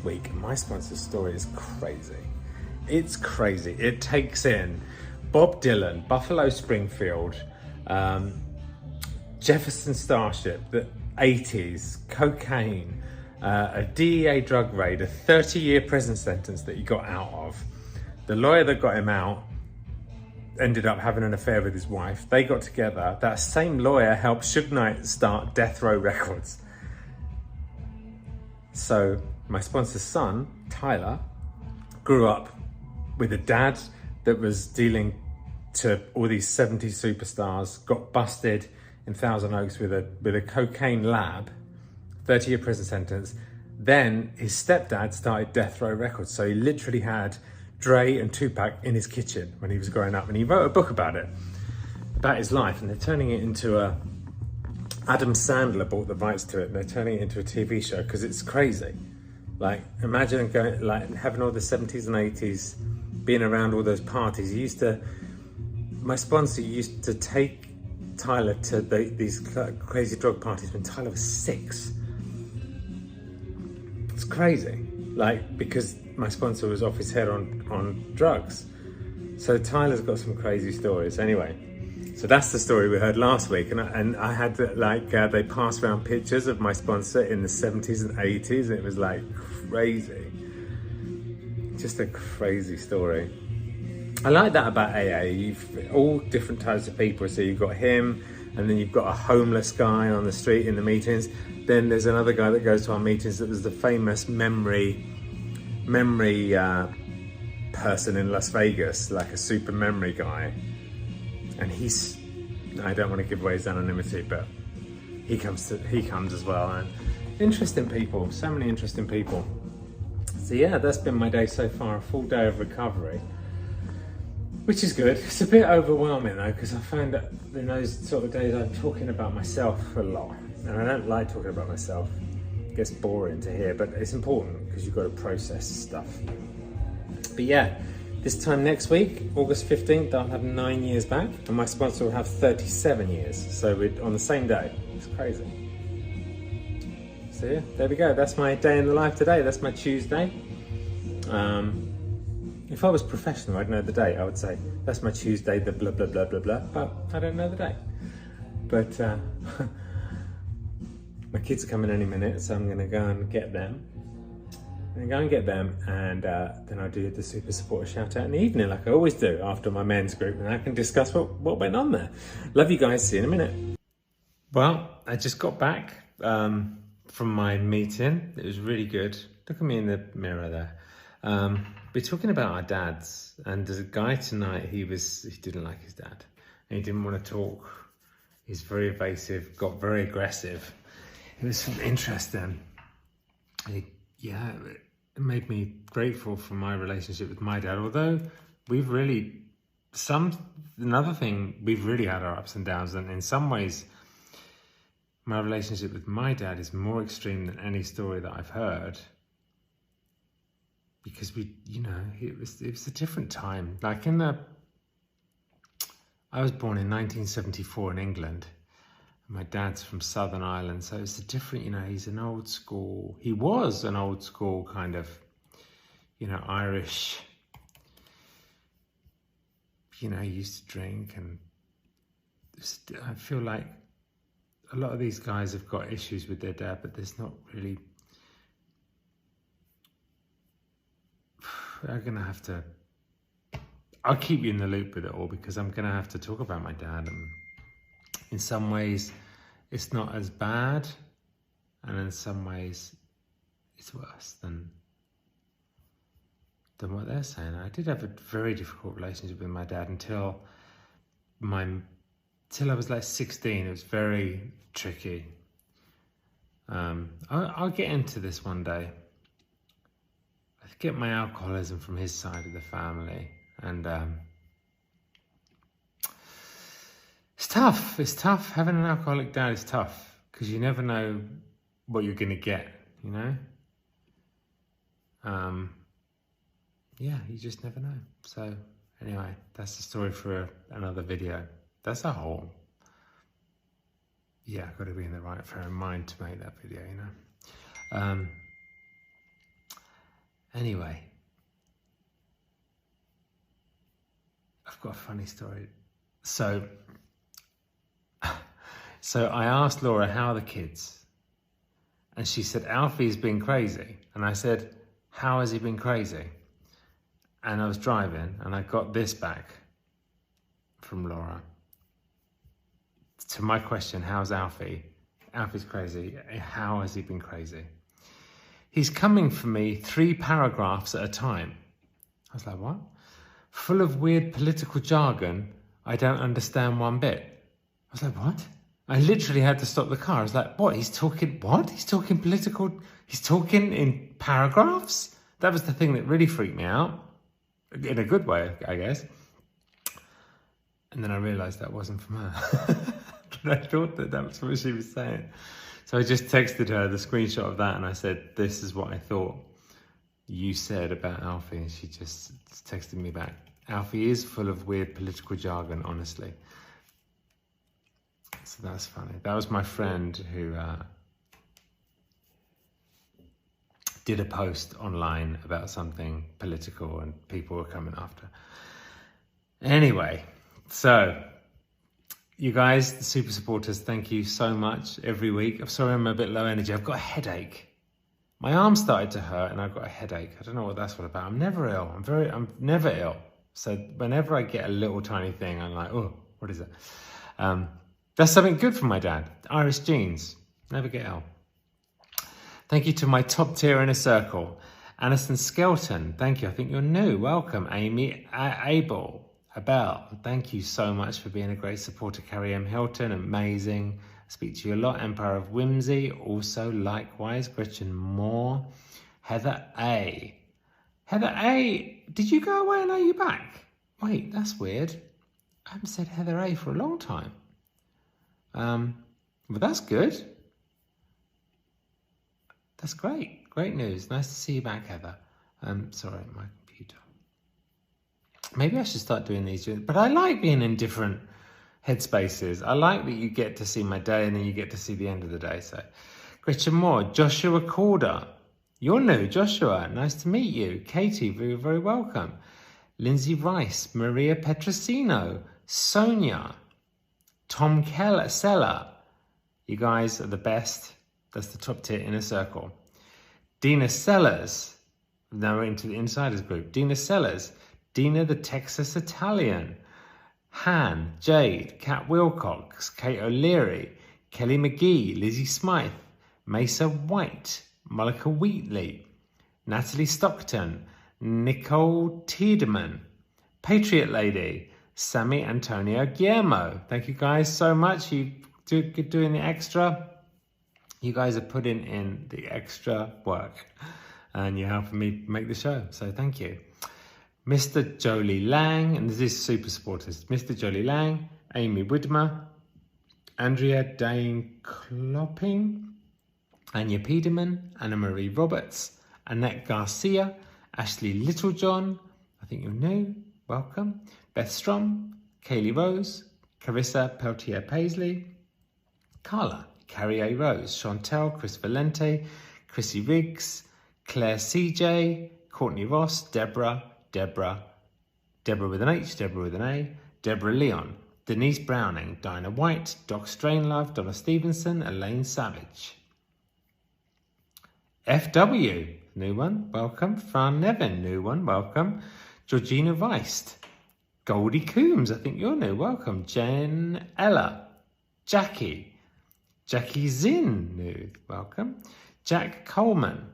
week, my sponsor's story is crazy. It's crazy. It takes in Bob Dylan, Buffalo Springfield, Jefferson Starship, the 80s, cocaine, a DEA drug raid, a 30-year prison sentence that he got out of. The lawyer that got him out ended up having an affair with his wife. They got together. That same lawyer helped Suge Knight start Death Row Records. So my sponsor's son, Tyler, grew up with a dad that was dealing to all these 70s superstars, got busted in Thousand Oaks with a cocaine lab, 30-year prison sentence. Then his stepdad started Death Row Records. So he literally had Dre and Tupac in his kitchen when he was growing up. And he wrote a book about it, about his life. And they're turning it into Adam Sandler bought the rights to it. And they're turning it into a TV show because it's crazy. Like, imagine going, like, having all the 70s and 80s, being around all those parties. My sponsor used to take Tyler to these crazy drug parties when Tyler was 6. It's crazy, like, because my sponsor was off his head on drugs. So Tyler's got some crazy stories. Anyway, so that's the story we heard last week, and I had to, like, they passed around pictures of my sponsor in the 70s and 80s, and it was like crazy, just a crazy story. I like that about AA. You've all different types of people. So you've got him, and then you've got a homeless guy on the street in the meetings. Then there's another guy that goes to our meetings that was the famous memory person in Las Vegas, like a super memory guy. And I don't want to give away his anonymity, but he comes as well. And interesting people, so many interesting people. So yeah, that's been my day so far, a full day of recovery. Which is good. It's a bit overwhelming though, because I find that in those sort of days I'm talking about myself a lot. And I don't like talking about myself. It gets boring to hear, but it's important because you've got to process stuff. But yeah, this time next week, August 15th, I'll have 9 years back, and my sponsor will have 37 years. So we're on the same day. It's crazy. So yeah, there we go. That's my day in the life today. That's my Tuesday. If I was professional, I'd know the date. I would say, that's my Tuesday, the blah, blah, blah, blah, blah, but I don't know the date. But my kids are coming any minute, so I'm gonna go and get them. And then I'll do the super supporter shout out in the evening, like I always do after my men's group, and I can discuss what went on there. Love you guys, see you in a minute. Well, I just got back from my meeting. It was really good. Look at me in the mirror there. We're talking about our dads, and there's a guy tonight, he didn't like his dad, and he didn't want to talk. He's very evasive, got very aggressive. It was interesting. It made me grateful for my relationship with my dad, although we've really had our ups and downs, and in some ways, my relationship with my dad is more extreme than any story that I've heard. Because it was a different time. Like I was born in 1974 in England. My dad's from Southern Ireland, so it's a different, he was an old school kind of, Irish, he used to drink, and I feel like a lot of these guys have got issues with their dad, but there's not really. I'll keep you in the loop with it all, because I'm going to have to talk about my dad. And in some ways, it's not as bad. And in some ways, it's worse than what they're saying. I did have a very difficult relationship with my dad until I was like 16. It was very tricky. I'll get into this one day. I get my alcoholism from his side of the family, and it's tough. It's tough. Having an alcoholic dad is tough, because you never know what you're going to get, you just never know. So anyway, that's the story for another video. That's a whole, I've got to be in the right frame of mind to make that video, Anyway, I've got a funny story. So I asked Laura, how are the kids? And she said, Alfie's been crazy. And I said, how has he been crazy? And I was driving and I got this back from Laura. To my question, how's Alfie? Alfie's crazy. How has he been crazy? He's coming for me 3 paragraphs at a time. I was like, what? Full of weird political jargon. I don't understand one bit. I was like, what? I literally had to stop the car. I was like, what? He's talking political, he's talking in paragraphs? That was the thing that really freaked me out. In a good way, I guess. And then I realised that wasn't from her. But I thought that was what she was saying. So I just texted her the screenshot of that and I said, this is what I thought you said about Alfie. And she just texted me back. Alfie is full of weird political jargon, honestly. So that's funny. That was my friend who did a post online about something political and people were coming after. Anyway, so you guys, the super supporters, thank you so much every week. I'm sorry I'm a bit low energy. I've got a headache. My arm started to hurt and I've got a headache. I don't know what that's all about. I'm never ill. I'm never ill. So whenever I get a little tiny thing, I'm like, oh, what is it? That's something good for my dad. Irish genes. Never get ill. Thank you to my top tier inner circle. Aniston Skelton, thank you. I think you're new. Welcome. Amy Abel. Thank you so much for being a great supporter. Carrie M. Hilton, amazing. I speak to you a lot. Empire of Whimsy, also likewise. Gretchen Moore. Heather A. Heather A, did you go away and are you back? Wait, that's weird. I haven't said Heather A for a long time. But that's good. That's great. Great news. Nice to see you back, Heather. Sorry, my computer. Maybe I should start doing these. But I like being in different headspaces. I like that you get to see my day and then you get to see the end of the day. So, Gretchen Moore, Joshua Corder. You're new, Joshua. Nice to meet you. Katie, very, very welcome. Lindsay Rice, Maria Petrosino, Sonia, Tom Seller. You guys are the best. That's the top tier inner circle. Dina Sellers. Now we're into the insiders group. Dina Sellers. Dina the Texas Italian. Han, Jade, Kat Wilcox, Kate O'Leary, Kelly McGee, Lizzie Smythe, Mesa White, Monica Wheatley, Natalie Stockton, Nicole Tiedemann, Patriot Lady, Sammy Antonio Guillermo. Thank you guys so much. You doing the extra. You guys are putting in the extra work and you're helping me make the show. So thank you. Mr. Jolie Lang, and this is super supporters. Mr. Jolie Lang, Amy Widmer, Andrea Dane Klopping, Anya Piederman, Anna Marie Roberts, Annette Garcia, Ashley Littlejohn, I think you're new, welcome, Beth Strom, Kaylee Rose, Carissa Peltier Paisley, Carla, Carrie A. Rose, Chantel, Chris Valente, Chrissy Riggs, Claire CJ, Courtney Ross, Deborah with an H, Deborah with an A, Deborah Leon, Denise Browning, Dinah White, Doc Strainlove, Donna Stevenson, Elaine Savage. FW, new one, welcome. Fran Nevin, new one, welcome. Georgina Weist, Goldie Coombs, I think you're new, welcome. Jen Ella, Jackie Zinn, new, welcome. Jack Coleman,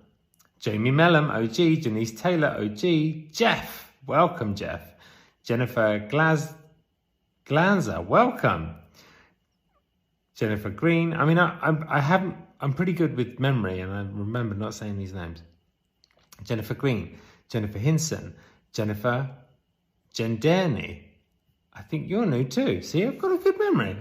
Jamie Mellum, OG, Janice Taylor, OG, Jeff, welcome Jeff. Jennifer Glanzer, welcome. Jennifer Green, I mean, I'm pretty good with memory and I remember not saying these names. Jennifer Green, Jennifer Hinson, Jennifer Genderney. I think you're new too. See, I've got a good memory.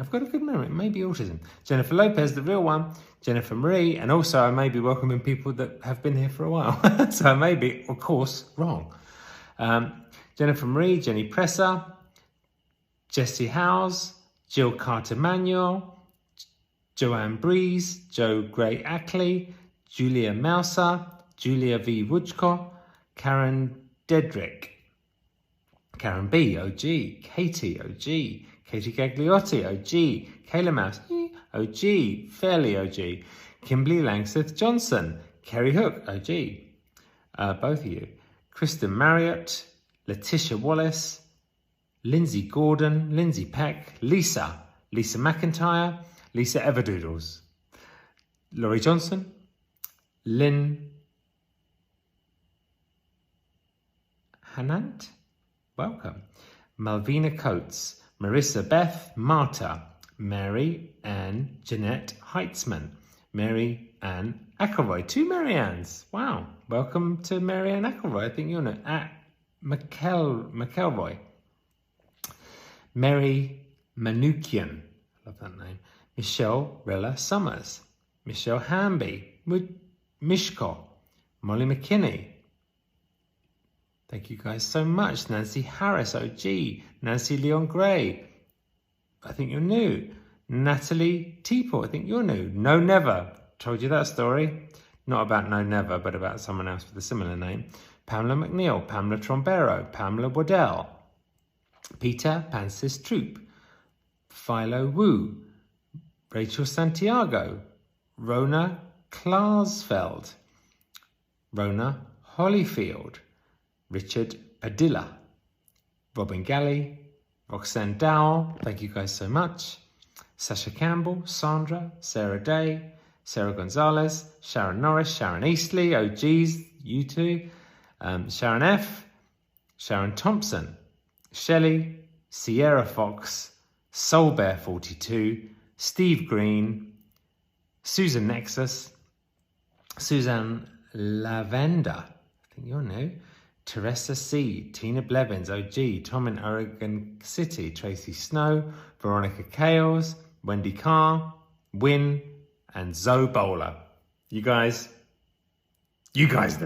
Maybe autism. Jennifer Lopez, the real one. Jennifer Marie. And also I may be welcoming people that have been here for a while. So I may be, of course, wrong. Jennifer Marie, Jenny Presser, Jessie Howes, Jill Carter Manuel, Joanne Breeze, Joe Gray Ackley, Julia Mouser, Julia V. Wujko, Karen Dedrick. Karen B, OG. Katie, OG. Katie Gagliotti, OG. Kayla Mouse, OG. Fairly OG. Kimberly Langseth Johnson. Kerry Hook, OG. Both of you. Kristen Marriott. Letitia Wallace. Lindsay Gordon. Lindsay Peck. Lisa McIntyre. Lisa Everdoodles. Laurie Johnson. Lynn Hanant. Welcome. Malvina Coates. Marissa Beth. Marta. Mary Ann Jeanette Heitzman. Mary Ann Ackleroy. 2 Mary Anns. Wow. Welcome to Mary Ann Ackleroy. I think you're at McElroy. Mary Manukian. Love that name. Michelle Rilla Summers. Michelle Hamby. Mishko. Molly McKinney. Thank you guys so much. Nancy Harris, OG. Nancy Leon Gray. I think you're new. Natalie Teeple, I think you're new. No Never. Told you that story. Not about No Never, but about someone else with a similar name. Pamela McNeil. Pamela Trombero. Pamela Waddell. Peter Pansis Troop. Philo Wu. Rachel Santiago. Rona Klarsfeld. Rona Holyfield. Richard Padilla. Robin Galley. Roxanne Dowell. Thank you guys so much. Sasha Campbell. Sandra. Sarah Day. Sarah Gonzalez. Sharon Norris. Sharon Eastley. OGs. You two. Sharon F. Sharon Thompson. Shelley. Sierra Fox. Soul Bear 42. Steve Green. Susan Nexus. Suzanne Lavender. I think you're new. Teresa C. Tina Blevins. OG. Tom in Oregon City. Tracy Snow. Veronica Kales. Wendy Carr. Win. And Zoe Bowler. You guys are the best.